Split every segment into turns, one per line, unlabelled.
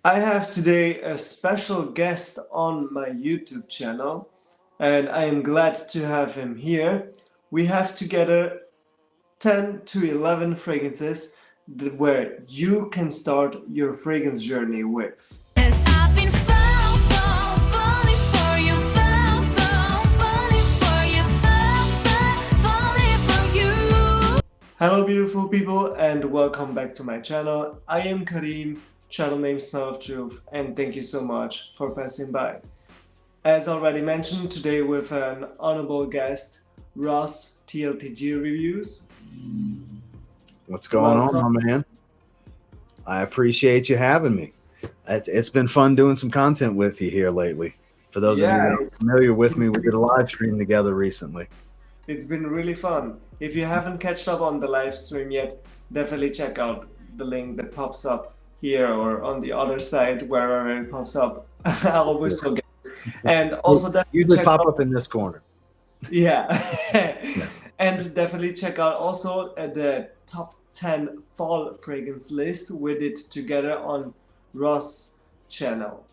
I have today a special guest on my YouTube channel, and I am glad to have him here. We have together 10 to 11 fragrances where you can start your fragrance journey with. Hello beautiful people and welcome back to my channel. I am Karim, channel name Smell of Truth, and thank you so much for passing by. As already mentioned, today with an honorable guest, Ross Tltg Reviews.
What's going on, my man? I appreciate you having me. It's been fun doing some content with you here lately. For those of you that are familiar with me, we did a live stream together recently.
It's been really fun. If you haven't catched up on the live stream yet, definitely check out the link that pops up here or on the other side, wherever it pops up. I always forget. And also definitely
usually pop up in this corner.
Yeah. And definitely check out also the top 10 fall fragrance list. We did together on Ross' channel.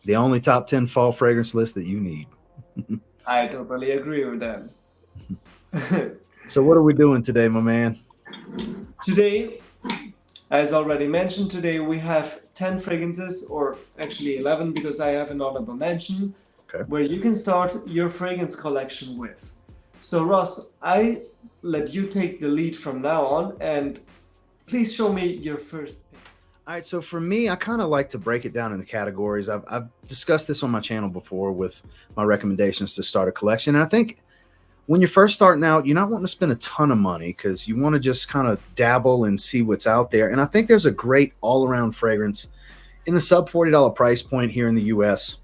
The only top 10 fall fragrance list that you need.
I totally agree with that.
So what are we doing today, my man?
Today, as already mentioned, today we have 10 fragrances, or actually 11 because I have an honorable mention, where you can start your fragrance collection with. So Ross, I let you take the lead from now on, and please show me your first pick.
All right, so for me, I kind of like to break it down into categories. I've discussed this on my channel before with my recommendations to start a collection, and I think when you're first starting out, you're not wanting to spend a ton of money because you want to just kind of dabble and see what's out there. And I think there's a great all-around fragrance in the sub $40 price point here in the US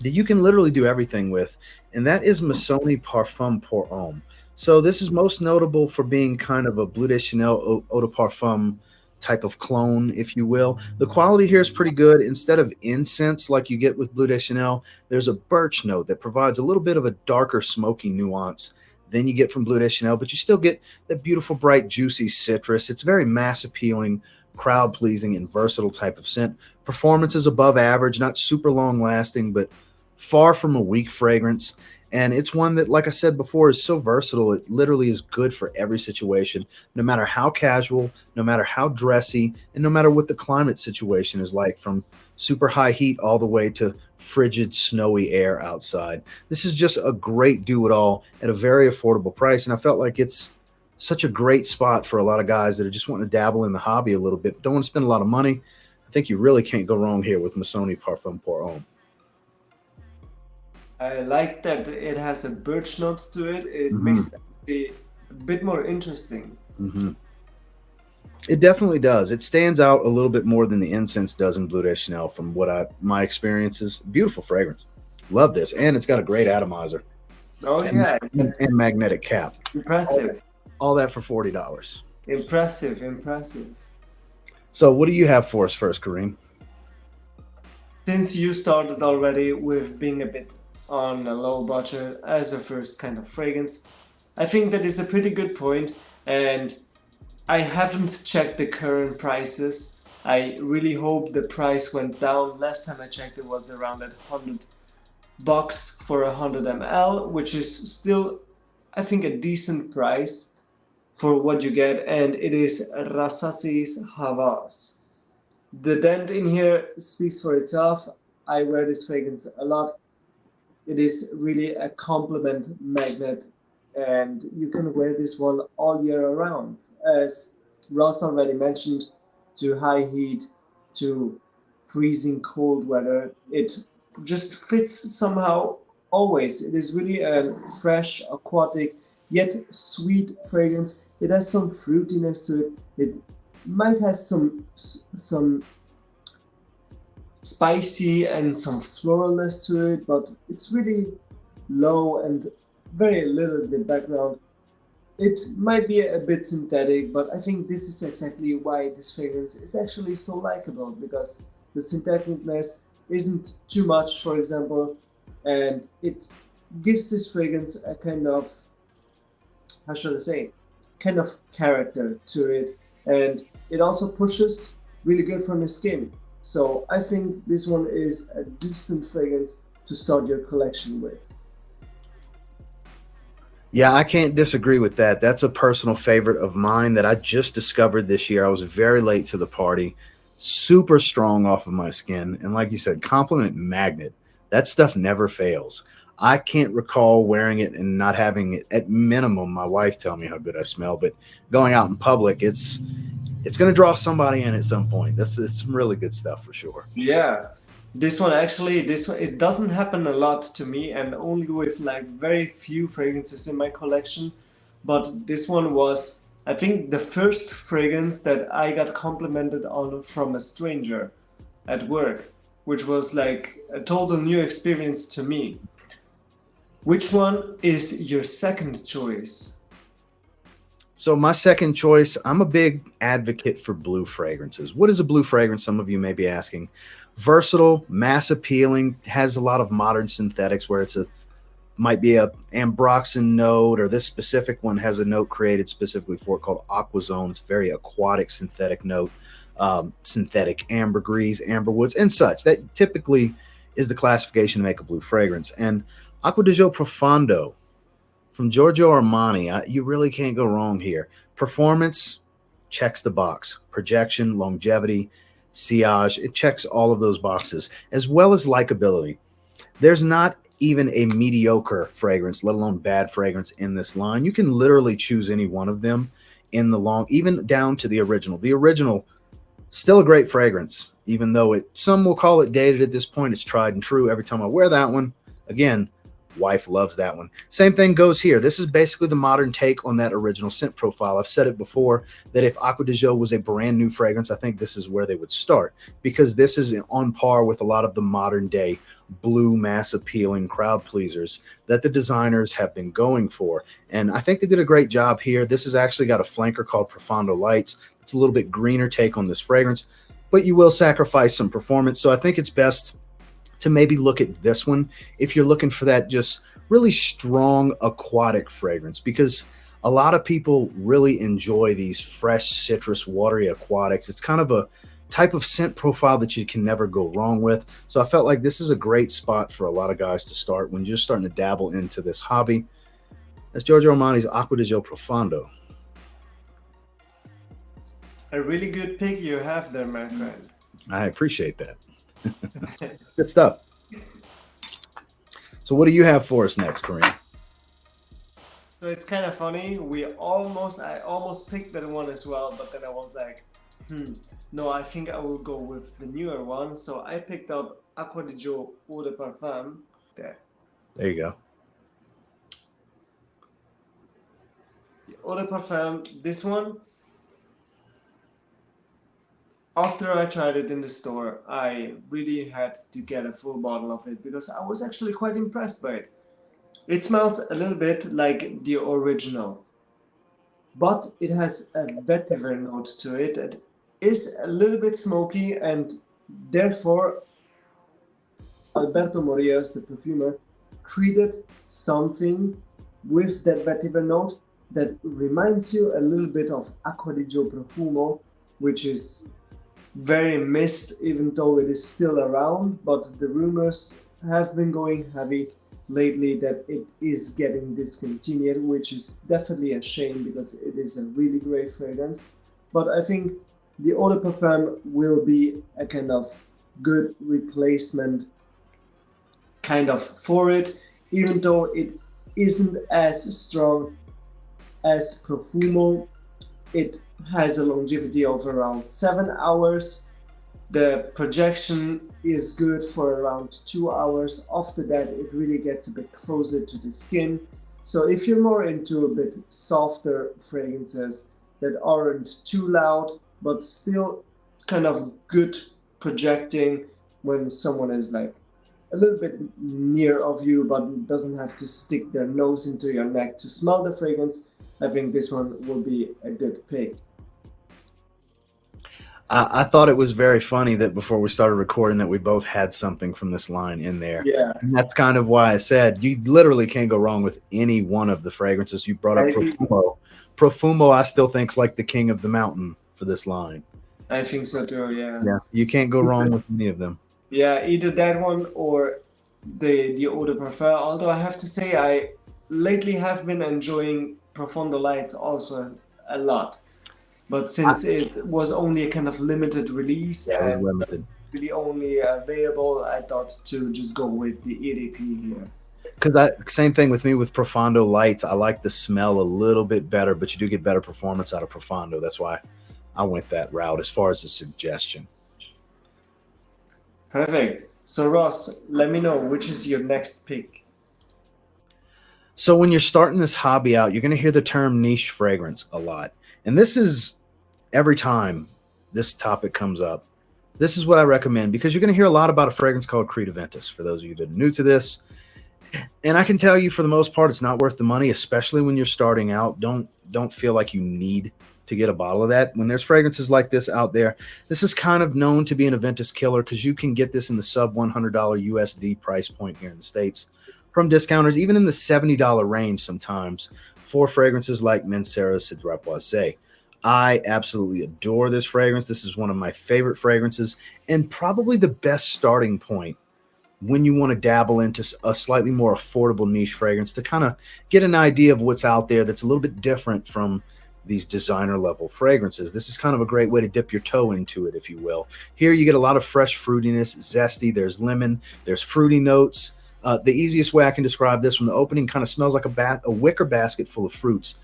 that you can literally do everything with, and that is Missoni Parfum Pour Homme. So this is most notable for being kind of a Bleu de Chanel Eau de Parfum type of clone, if you will. The quality here is pretty good. Instead of incense like you get with Bleu de Chanel, there's a birch note that provides a little bit of a darker smoky nuance than you get from Bleu de Chanel, but you still get that beautiful, bright, juicy citrus. It's very mass appealing, crowd pleasing, and versatile type of scent. Performance is above average, not super long lasting, but far from a weak fragrance. And it's one that, like I said before, is so versatile. It literally is good for every situation, no matter how casual, no matter how dressy, and no matter what the climate situation is like, from super high heat all the way to frigid, snowy air outside. This is just a great do-it-all at a very affordable price. And I felt like it's such a great spot for a lot of guys that are just wanting to dabble in the hobby a little bit, but don't want to spend a lot of money. I think you really can't go wrong here with Missoni Parfum Pour Homme.
I like that it has a birch note to it. It makes it a bit more interesting.
It definitely does. It stands out a little bit more than the incense does in Bleu de Chanel from what my experiences. Beautiful fragrance. Love this. And it's got a great atomizer.
Oh, yeah.
And magnetic cap.
Impressive.
All that for $40.
Impressive, impressive.
So what do you have for us first, Kareem?
Since you started already with being a bit on a low budget as a first kind of fragrance, I think that is a pretty good point, and I haven't checked the current prices. I really hope the price went down. Last time I checked it was around at $100 for 100 ml, which is still, I think, a decent price for what you get, and it is Rassasi's Havas. The dent in here speaks for itself. I wear this fragrance a lot. It is really a compliment magnet, and you can wear this one all year around. As Ross already mentioned, to high heat, to freezing cold weather, it just fits somehow always. It is really a fresh, aquatic, yet sweet fragrance. It has some fruitiness to it. It might have some spicy and some floralness to it, but it's really low and very little in the background. It might be a bit synthetic, but I think this is exactly why this fragrance is actually so likable, because the syntheticness isn't too much, for example, and it gives this fragrance a kind of, how should I say, kind of character to it, and it also pushes really good from your skin. So I think this one is a decent fragrance to start your collection with.
Yeah, I can't disagree with that. That's a personal favorite of mine that I just discovered this year. I was very late to the party, super strong off of my skin. And like you said, compliment magnet. That stuff never fails. I can't recall wearing it and not having it at minimum my wife tell me how good I smell, but going out in public, it's going to draw somebody in at some point. It's some really good stuff for sure.
Yeah. This one actually, it doesn't happen a lot to me, and only with like very few fragrances in my collection. But this one was, I think, the first fragrance that I got complimented on from a stranger at work, which was like a total new experience to me. Which one is your second choice?
So my second choice, I'm a big advocate for blue fragrances. What is a blue fragrance? Some of you may be asking. Versatile, mass appealing, has a lot of modern synthetics where might be a ambroxan note, or this specific one has a note created specifically for it called aquazone. It's very aquatic synthetic note, synthetic ambergris, amberwoods, and such. That typically is the classification to make a blue fragrance. And Acqua di Gio Profondo from Giorgio Armani, you really can't go wrong here. Performance checks the box. Projection, longevity, sillage, it checks all of those boxes, as well as likability. There's not even a mediocre fragrance, let alone bad fragrance in this line. You can literally choose any one of them in the long, even down to the original. The original, still a great fragrance, even though some will call it dated at this point. It's tried and true. Every time I wear that one, again, wife loves that one. Same thing goes here. This is basically the modern take on that original scent profile. I've said it before that if Acqua di Gio was a brand new fragrance, I think this is where they would start, because this is on par with a lot of the modern day blue mass appealing crowd pleasers that the designers have been going for. And I think they did a great job here. This has actually got a flanker called Profondo Lights. It's a little bit greener take on this fragrance, but you will sacrifice some performance. So I think it's best to maybe look at this one if you're looking for that just really strong aquatic fragrance, because a lot of people really enjoy these fresh citrus watery aquatics. It's kind of a type of scent profile that you can never go wrong with. So I felt like this is a great spot for a lot of guys to start when you're starting to dabble into this hobby. That's Giorgio Armani's Acqua di Gio Profondo.
A really good pick you have there, my friend.
I appreciate that. Good stuff. So what do you have for us next, Kareem?
So it's kind of funny. I almost picked that one as well, but then I was like, no, I think I will go with the newer one. So I picked up Acqua di Gio Eau de Parfum. There
you go.
The Eau de Parfum, this one. After I tried it in the store, I really had to get a full bottle of it because I was actually quite impressed by it. It smells a little bit like the original, but it has a vetiver note to it. It is a little bit smoky, and therefore Alberto Morillas, the perfumer, treated something with that vetiver note that reminds you a little bit of Acqua di Gio Profumo, which is very missed, even though it is still around, but the rumors have been going heavy lately that it is getting discontinued, which is definitely a shame because it is a really great fragrance. But I think the Eau de Parfum will be a kind of good replacement kind of for it, even though it isn't as strong as Profumo. It has a longevity of around 7 hours. The projection is good for around 2 hours. After that, it really gets a bit closer to the skin. So if you're more into a bit softer fragrances that aren't too loud, but still kind of good projecting when someone is like a little bit near of you, but doesn't have to stick their nose into your neck to smell the fragrance, I think this one will be a good pick.
I thought it was very funny that before we started recording that we both had something from this line in there.
Yeah.
And that's kind of why I said you literally can't go wrong with any one of the fragrances. You brought up Profumo. Profumo I still think is like the king of the mountain for this line.
I think so too. Yeah.
Yeah, you can't go wrong with any of them.
Yeah, either that one or the eau de parfum. Although I have to say, I lately have been enjoying Profondo Lights also a lot. But since it was only a kind of limited release
Yeah, it was
and
limited.
really only available, I thought to just go with the EDP here.
Because same thing with me with Profondo Lights. I like the smell a little bit better, but you do get better performance out of Profondo. That's why I went that route as far as the suggestion.
Perfect. So Ross, let me know which is your next pick.
So when you're starting this hobby out, you're going to hear the term niche fragrance a lot. And this is every time this topic comes up. This is what I recommend because you're going to hear a lot about a fragrance called Creativentus for those of you that are new to this. And I can tell you for the most part, it's not worth the money, especially when you're starting out. Don't feel like you need to get a bottle of that. When there's fragrances like this out there, this is kind of known to be an Aventus killer because you can get this in the sub $100 USD price point here in the States from discounters, even in the $70 range sometimes for fragrances like Mancera Cedropoise. I absolutely adore this fragrance. This is one of my favorite fragrances and probably the best starting point when you want to dabble into a slightly more affordable niche fragrance to kind of get an idea of what's out there that's a little bit different from these designer level fragrances. This is kind of a great way to dip your toe into it, if you will. Here you get a lot of fresh fruitiness, zesty, there's lemon, there's fruity notes. The easiest way I can describe this from the opening kind of smells like a wicker basket full of fruits.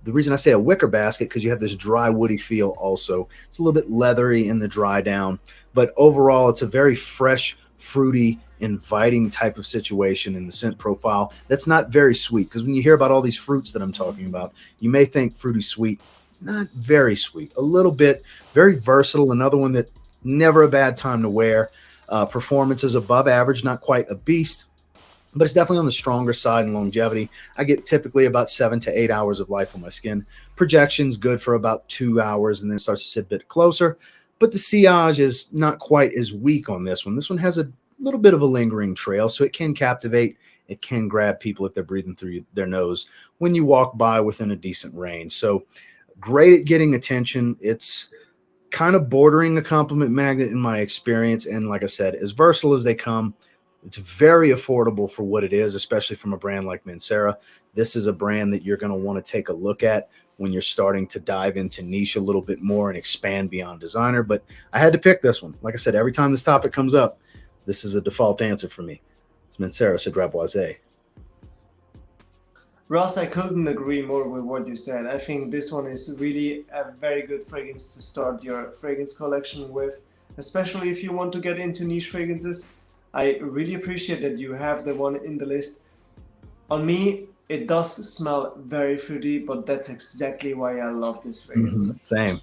The reason I say a wicker basket because you have this dry woody feel also. It's a little bit leathery in the dry down, but overall it's a very fresh, fruity, inviting type of situation in the scent profile that's not very sweet, because when you hear about all these fruits that I'm talking about, you may think fruity sweet. Not very sweet, a little bit, very versatile. Another one that never a bad time to wear. Performance is above average, not quite a beast, but it's definitely on the stronger side in longevity. I get typically about 7 to 8 hours of life on my skin. Projection's good for about 2 hours and then it starts to sit a bit closer. But the sillage is not quite as weak on this one. This one has a little bit of a lingering trail, so it can captivate. It can grab people if they're breathing through their nose when you walk by within a decent range. So great at getting attention. It's kind of bordering a compliment magnet in my experience. And like I said, as versatile as they come, it's very affordable for what it is, especially from a brand like Mancera. This is a brand that you're going to want to take a look at when you're starting to dive into niche a little bit more and expand beyond designer. But I had to pick this one. Like I said, every time this topic comes up, this is a default answer for me. It's Mancera Cedropoise.
Ross, I couldn't agree more with what you said. I think this one is really a very good fragrance to start your fragrance collection with, especially if you want to get into niche fragrances. I really appreciate that you have the one in the list. On me, it does smell very fruity, but that's exactly why I love this fragrance.
Same.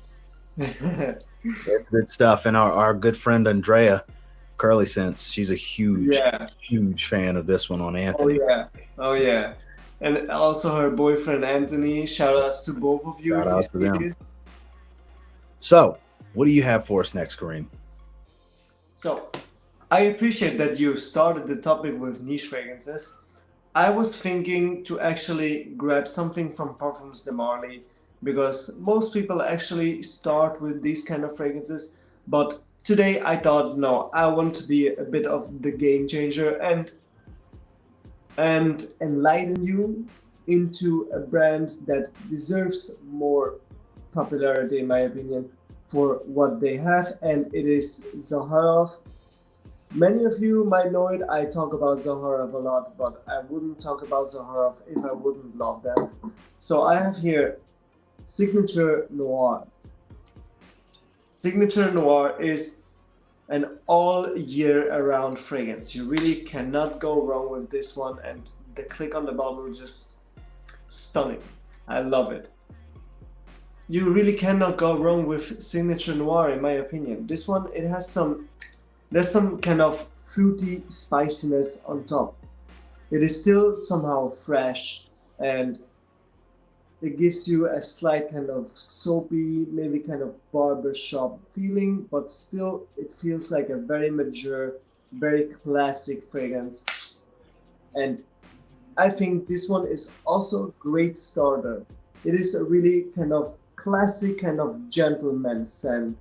Good stuff. And our good friend Andrea Curlyscents, she's a huge fan of this one on Anthony.
Oh yeah. And also her boyfriend Anthony. Shout outs to both of you.
Shout outs to them. So, what do you have for us next, Kareem?
So, I appreciate that you started the topic with niche fragrances. I was thinking to actually grab something from Parfums de Marly because most people actually start with these kind of fragrances, but today I thought, no, I want to be a bit of the game changer and enlighten you into a brand that deserves more popularity, in my opinion, for what they have, and it is Zaharoff. Many of you might know it. I talk about Zaharoff a lot, but I wouldn't talk about Zaharoff if I wouldn't love them. So I have here Signature Noir. Signature Noir is an all year around fragrance. You really cannot go wrong with this one, and the click on the bottle is just stunning. I love it. You really cannot go wrong with Signature Noir, in my opinion. This one, it has there's some kind of fruity spiciness on top. It is still somehow fresh, and it gives you a slight kind of soapy, maybe kind of barbershop feeling, but still it feels like a very mature, very classic fragrance. And I think this one is also a great starter. It is a really kind of classic, kind of gentleman scent.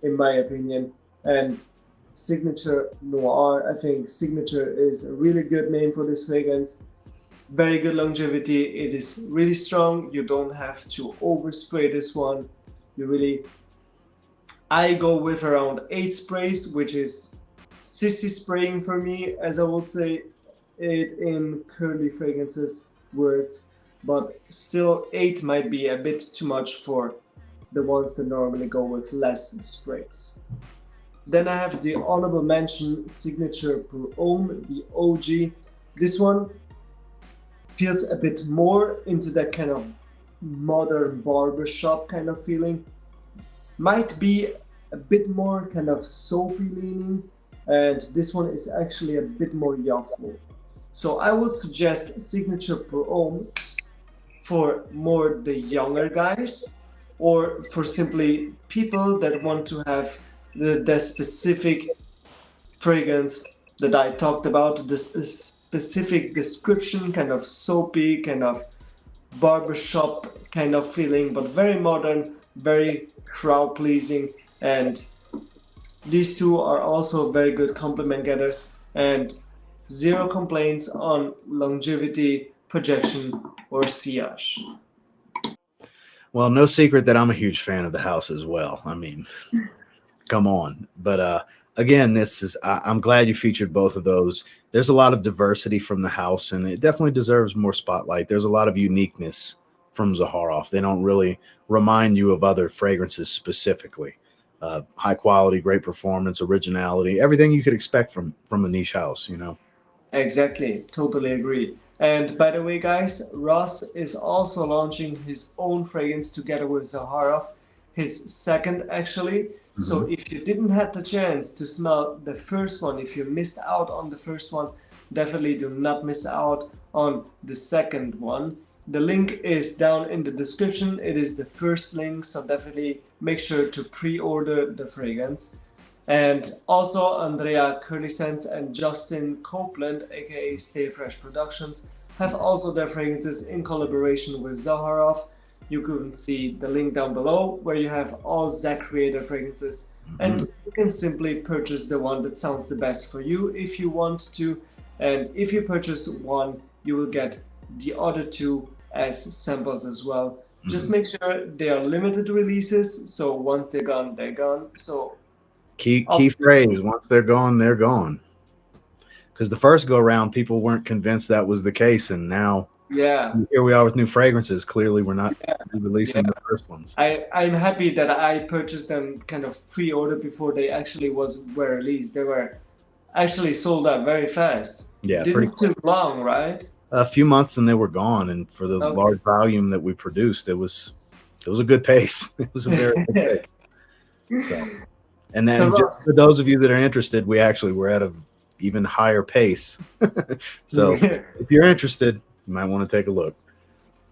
in my opinion. And Signature Noir, I think Signature is a really good name for this fragrance. Very good longevity. It is really strong. You don't have to overspray this one. I go with around 8 sprays, which is sissy spraying for me, as I would say it in curly fragrances words, but still 8 might be a bit too much for the ones that normally go with less sprays. Then I have the honorable mention Signature Pour Homme, the OG. This one feels a bit more into that kind of modern barbershop kind of feeling. Might be a bit more kind of soapy leaning, and this one is actually a bit more youthful. So I would suggest Signature Pour Homme for more the younger guys, or for simply people that want to have the specific fragrance that I talked about, the specific description, kind of soapy, kind of barbershop kind of feeling, but very modern, very crowd pleasing. And these two are also very good compliment getters, and zero complaints on longevity, projection, or sillage.
Well, no secret that I'm a huge fan of the house as well. I mean, come on. But again, I'm glad you featured both of those. There's a lot of diversity from the house, and it definitely deserves more spotlight. There's a lot of uniqueness from Zaharoff. They don't really remind you of other fragrances specifically. High quality, great performance, originality, everything you could expect from a niche house, you know.
Exactly, totally agree. And by the way, guys, Ross is also launching his own fragrance together with Zaharoff, his second actually. So if you didn't have the chance to smell the first one, if you missed out on the first one, definitely do not miss out on the second one. The link is down in the description. It is the first link, so definitely make sure to pre-order the fragrance. And also Andrea Curlyscents and Justin Copeland, aka Stay Fresh Productions, have also their fragrances in collaboration with Zaharoff. You can see the link down below where you have all ZEDCREATOR fragrances, and you can simply purchase the one that sounds the best for you if you want to. And if you purchase one, you will get the other two as samples as well. Just make sure they are limited releases, so once they're gone, they're gone. So
key phrase, once they're gone, they're gone. Because the first go around, people weren't convinced that was the case, and now here we are with new fragrances. Clearly we're not releasing the first ones.
I'm happy that I purchased them kind of pre-order before they actually were released. They were actually sold out very fast.
Yeah,
didn't take long, right?
A few months and they were gone, and for the large volume that we produced, it was a good pace. It was a very good pace. So, and then just for those of you that are interested, we actually were at an even higher pace. So if you're interested, you might want to take a look.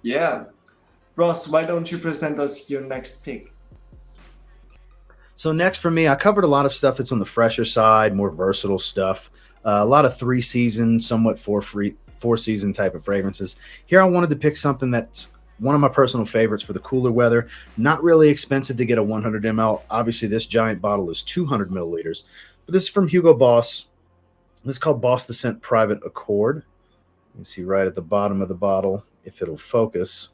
Yeah. Ross, why don't you present us your next pick?
So next for me, I covered a lot of stuff that's on the fresher side, more versatile stuff. A lot of 3-season, somewhat 4-season type of fragrances. Here I wanted to pick something that's one of my personal favorites for the cooler weather. Not really expensive to get a 100 ml. Obviously, this giant bottle is 200 milliliters. But this is from Hugo Boss. This is called Boss the Scent Private Accord. You can see right at the bottom of the bottle, if it'll focus,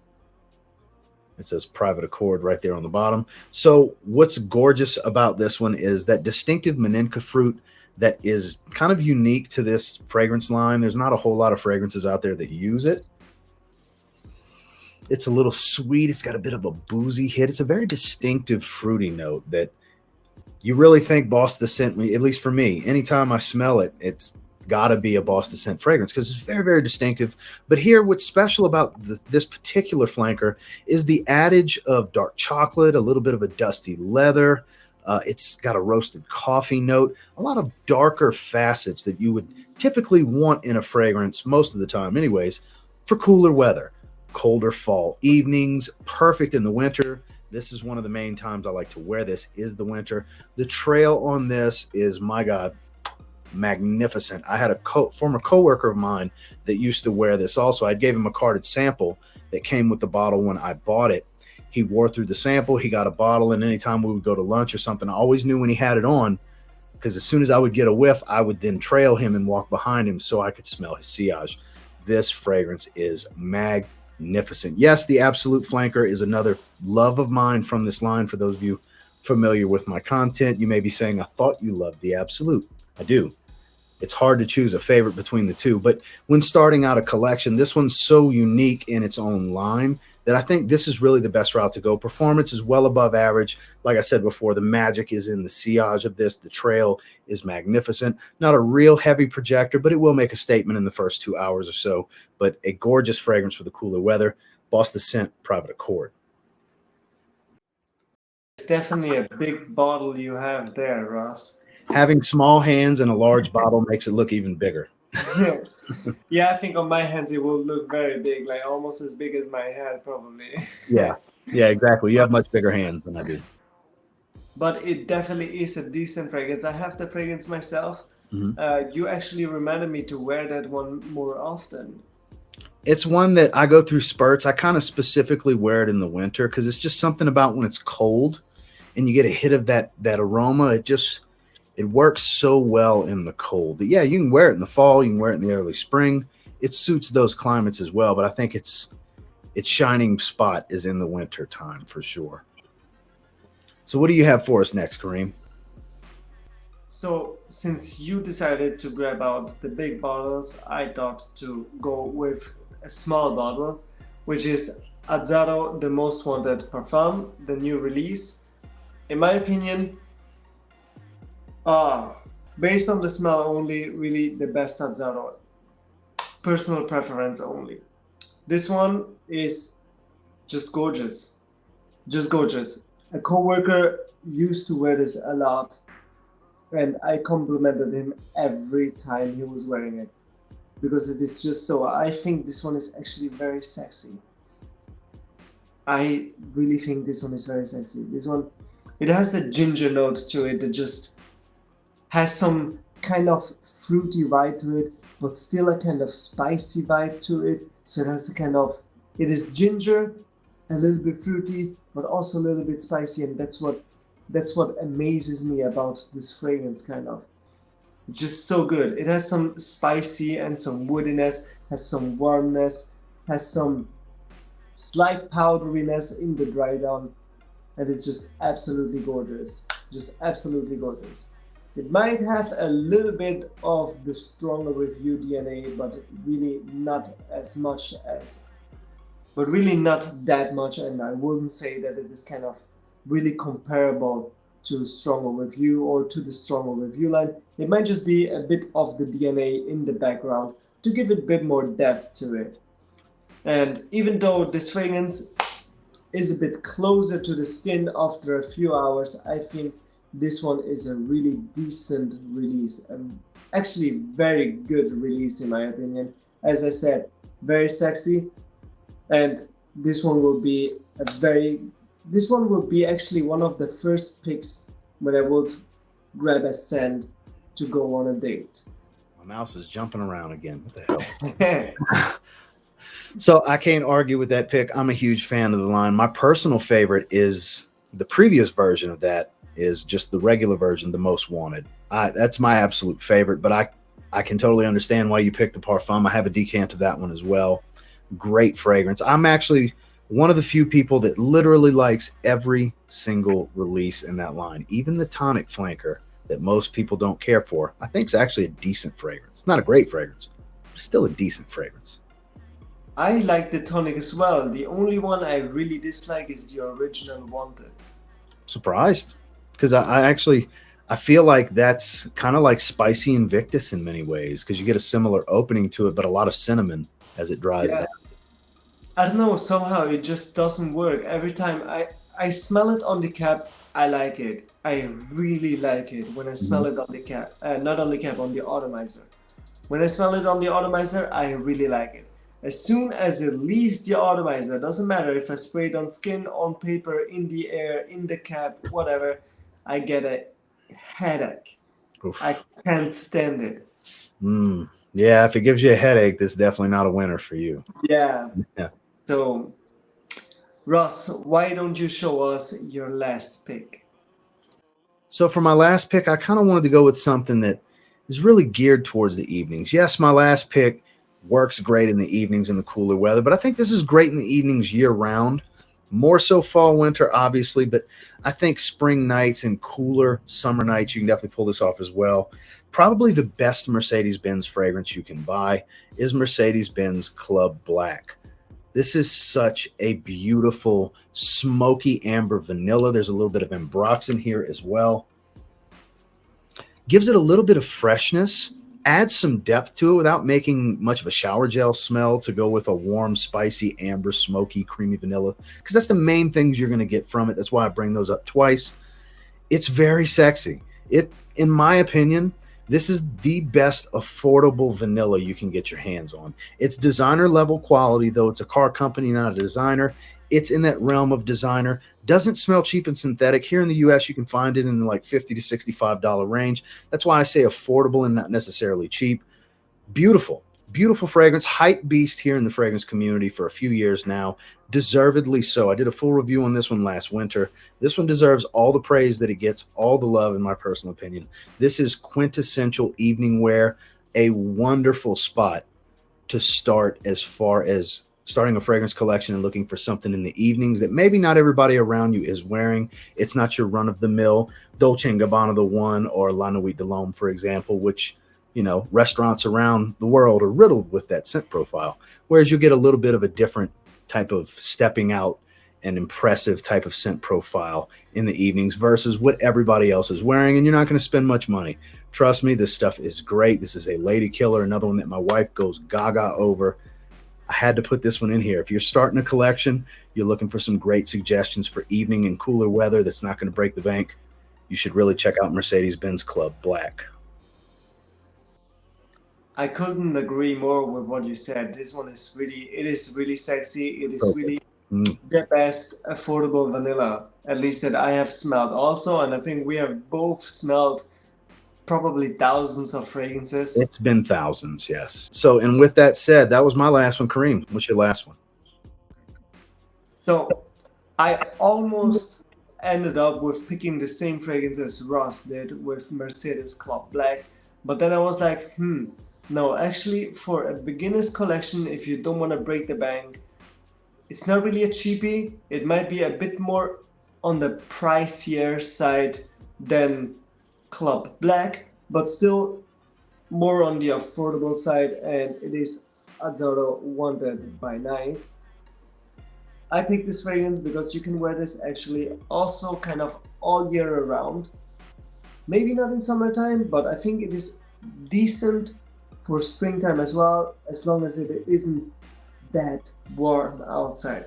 it says Private Accord right there on the bottom. So what's gorgeous about this one is that distinctive Maninka fruit that is kind of unique to this fragrance line. There's not a whole lot of fragrances out there that use it. It's a little sweet. It's got a bit of a boozy hit. It's a very distinctive fruity note that you really think Boss the Scent, at least for me, anytime I smell it, it's got to be a Boss the Scent fragrance because it's very, very distinctive. But here, what's special about this particular flanker is the adage of dark chocolate, a little bit of a dusty leather. It's got a roasted coffee note, a lot of darker facets that you would typically want in a fragrance most of the time anyways, for cooler weather, colder fall evenings, perfect in the winter. This is one of the main times I like to wear this is the winter. The trail on this is, my God, magnificent. I had a former coworker of mine that used to wear this also. I gave him a carded sample that came with the bottle when I bought it. He wore through the sample. He got a bottle, and anytime we would go to lunch or something, I always knew when he had it on, because as soon as I would get a whiff, I would then trail him and walk behind him so I could smell his sillage. This fragrance is magnificent. Yes, the Absolute Flanker is another love of mine from this line. For those of you familiar with my content, you may be saying, I thought you loved the Absolute. I do. It's hard to choose a favorite between the two, but when starting out a collection, this one's so unique in its own line that I think this is really the best route to go. Performance is well above average. Like I said before, the magic is in the sillage of this. The trail is magnificent. Not a real heavy projector, but it will make a statement in the first 2 hours or so. But a gorgeous fragrance for the cooler weather. Boss the Scent, Private Accord.
It's definitely a big bottle you have there, Ross.
Having small hands and a large bottle makes it look even bigger.
Yeah, I think on my hands it will look very big, like almost as big as my head, probably.
Yeah, exactly. You have much bigger hands than I do.
But it definitely is a decent fragrance. I have the fragrance myself. You actually reminded me to wear that one more often.
It's one that I go through spurts. I kind of specifically wear it in the winter because it's just something about when it's cold and you get a hit of that aroma. It works so well in the cold. But yeah, you can wear it in the fall. You can wear it in the early spring. It suits those climates as well. But I think its shining spot is in the winter time for sure. So what do you have for us next, Kareem?
So since you decided to grab out the big bottles, I thought to go with a small bottle, which is Azzaro The Most Wanted Parfum, the new release. In my opinion, based on the smell only, really the best Azzaro. Personal preference only. This one is just gorgeous. Just gorgeous. A coworker used to wear this a lot, and I complimented him every time he was wearing it because it is just so. I think this one is actually very sexy. I really think this one is very sexy. This one, it has a ginger note to it that just has some kind of fruity vibe to it, but still a kind of spicy vibe to it. So it has a kind of, it is ginger, a little bit fruity, but also a little bit spicy, and that's what amazes me about this fragrance, kind of. It's just so good. It has some spicy and some woodiness, has some warmness, has some slight powderiness in the dry down, and it's just absolutely gorgeous. Just absolutely gorgeous. It might have a little bit of the stronger review DNA, but really not as much as, but really not that much, and I wouldn't say that it is kind of really comparable to stronger review or to the stronger review line. It might just be a bit of the DNA in the background to give it a bit more depth to it. And even though this fragrance is a bit closer to the skin after a few hours, I think this one is a really decent release, actually very good release in my opinion. As I said, very sexy, and this one will be actually one of the first picks when I would grab a scent to go on a date.
My mouse is jumping around again. What the hell? So I can't argue with that pick. I'm a huge fan of the line. My personal favorite is the previous version of that, is just the regular version, the Most Wanted. That's my absolute favorite, but I can totally understand why you picked the Parfum. I have a decant of that one as well. Great fragrance. I'm actually one of the few people that literally likes every single release in that line, even the Tonic Flanker that most people don't care for. I think it's actually a decent fragrance. It's not a great fragrance, but it's still a decent fragrance.
I like the Tonic as well. The only one I really dislike is the original Wanted.
Surprised, because I feel like that's kind of like Spicy Invictus in many ways, because you get a similar opening to it, but a lot of cinnamon as it dries down.
I don't know, somehow it just doesn't work. Every time I smell it on the cap, I like it. I really like it when I smell it on the cap. Not on the cap, on the atomizer. When I smell it on the atomizer, I really like it. As soon as it leaves the atomizer, doesn't matter if I spray it on skin, on paper, in the air, in the cap, whatever, I get a headache. Oof. I can't stand it.
Yeah, if it gives you a headache, this is definitely not a winner for you.
Yeah. So Ross, why don't you show us your last pick?
So for my last pick, I kind of wanted to go with something that is really geared towards the evenings. Yes, my last pick works great in the evenings in the cooler weather, but I think this is great in the evenings year round. More so fall, winter, obviously, but I think spring nights and cooler summer nights, you can definitely pull this off as well. Probably the best Mercedes-Benz fragrance you can buy is Mercedes-Benz Club Black. This is such a beautiful smoky amber vanilla. There's a little bit of ambrox in here as well. Gives it a little bit of freshness, adds some depth to it without making much of a shower gel smell to go with a warm, spicy, amber, smoky, creamy vanilla, because that's the main things you're going to get from it. That's why I bring those up twice. It's very sexy. In my opinion, this is the best affordable vanilla you can get your hands on. It's designer level quality, though it's a car company, not a designer. It's in that realm of designer. Doesn't smell cheap and synthetic. Here in the US, you can find it in the like $50 to $65 range. That's why I say affordable and not necessarily cheap. Beautiful, beautiful fragrance. Hype beast here in the fragrance community for a few years now. Deservedly so. I did a full review on this one last winter. This one deserves all the praise that it gets, all the love in my personal opinion. This is quintessential evening wear, a wonderful spot to start as far as starting a fragrance collection and looking for something in the evenings that maybe not everybody around you is wearing. It's not your run-of-the-mill Dolce & Gabbana The One or La Nuit de l'Homme, for example, which, you know, restaurants around the world are riddled with that scent profile, whereas you get a little bit of a different type of stepping out and impressive type of scent profile in the evenings versus what everybody else is wearing, and you're not going to spend much money. Trust me, this stuff is great. This is a lady killer, another one that my wife goes gaga over. I had to put this one in here. If you're starting a collection, you're looking for some great suggestions for evening and cooler weather that's not going to break the bank, you should really check out Mercedes-Benz Club Black.
I couldn't agree more with what you said. This one is really sexy. It is really the best affordable vanilla, at least that I have smelled also. And I think we have both smelled probably thousands of fragrances.
It's been thousands, yes. So, and with that said, that was my last one. Kareem, what's your last one?
So I almost ended up with picking the same fragrance as Ross did with Mercedes Club Black. But then I was like, no, actually for a beginner's collection, if you don't want to break the bank, it's not really a cheapie. It might be a bit more on the pricier side than Club Black, but still more on the affordable side, and it is Azzurro Wanted by Night. I picked this fragrance because you can wear this actually also kind of all year around. Maybe not in summertime, but I think it is decent for springtime as well, as long as it isn't that warm outside.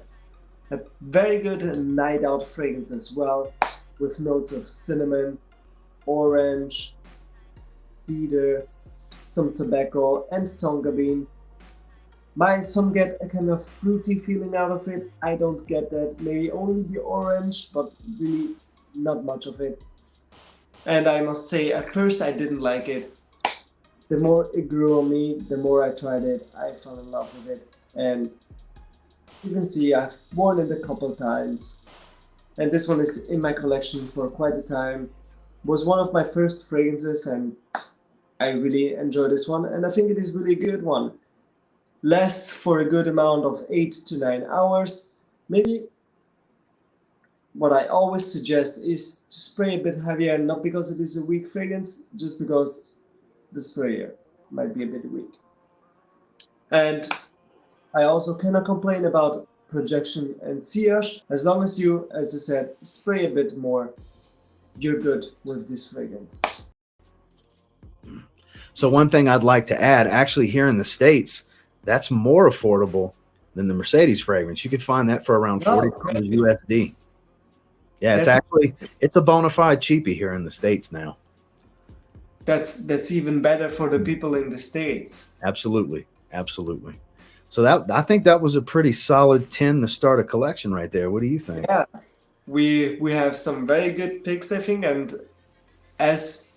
A very good night out fragrance as well, with notes of cinnamon, orange, cedar, some tobacco and tonka bean. Some get a kind of fruity feeling out of it. I don't get that. Maybe only the orange, but really not much of it. And I must say, at first I didn't like it. The more it grew on me, the more I tried it, I fell in love with it. And you can see I've worn it a couple times. And this one is in my collection for quite a time. Was one of my first fragrances, and I really enjoy this one. And I think it is really a good one. Lasts for a good amount of 8 to 9 hours. Maybe what I always suggest is to spray a bit heavier, not because it is a weak fragrance, just because the sprayer might be a bit weak. And I also cannot complain about projection and sillage. As long as you, as I said, spray a bit more, you're good with this fragrance.
So one thing I'd like to add, actually here in the States, that's more affordable than the Mercedes fragrance. You could find that for around $40 USD. Yeah, it's a bona fide cheapie here in the States now.
That's even better for the people in the States.
Absolutely, absolutely. So I think that was a pretty solid 10 to start a collection right there. What do you think?
Yeah, we have some very good picks, I think, and as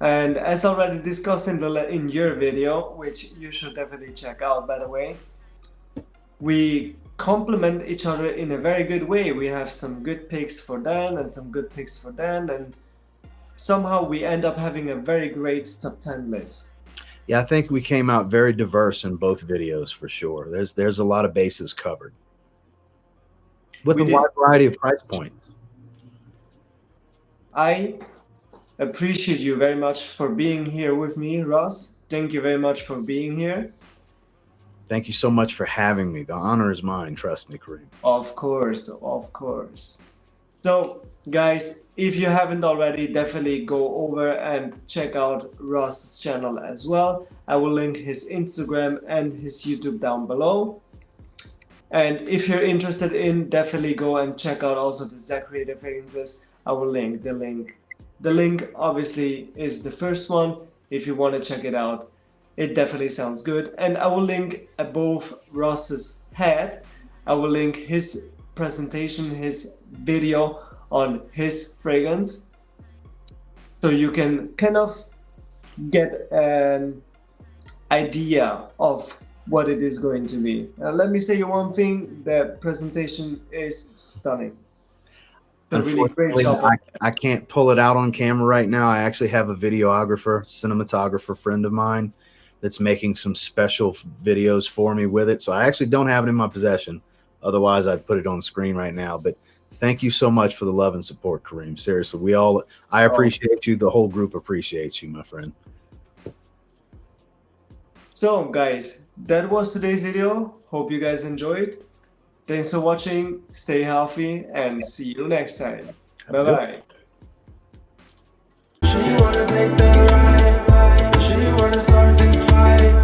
already discussed in your video, which you should definitely check out, by the way, we complement each other in a very good way. We have some good picks for Dan and some good picks for Dan, and somehow we end up having a very great top 10 list.
Yeah, I think we came out very diverse in both videos for sure. There's a lot of bases covered with a wide variety of price points.
I appreciate you very much for being here with me, Ross. Thank you very much for being here.
Thank you so much for having me. The honor is mine. Trust me, Kareem.
Of course, of course. So, guys, if you haven't already, definitely go over and check out Ross's channel as well. I will link his Instagram and his YouTube down below. And if you're interested in, definitely go and check out also the ZEDCREATOR fragrances. I will link the link. The link obviously is the first one if you want to check it out. It definitely sounds good. And I will link above Ross's head. I will link his presentation, his video on his fragrance. So you can kind of get an idea of what it is going to be. Let me say you one thing, the presentation is stunning. So really great job.
I can't pull it out on camera right now. I actually have a videographer, cinematographer friend of mine that's making some special videos for me with it. So I actually don't have it in my possession. Otherwise, I'd put it on the screen right now. But thank you so much for the love and support, Kareem. Seriously, I appreciate you. The whole group appreciates you, my friend. So, guys, that was today's video. Hope you guys enjoyed. Thanks for watching. Stay healthy and see you next time. Bye-bye. She wanna take the ride. She wanna start this fight.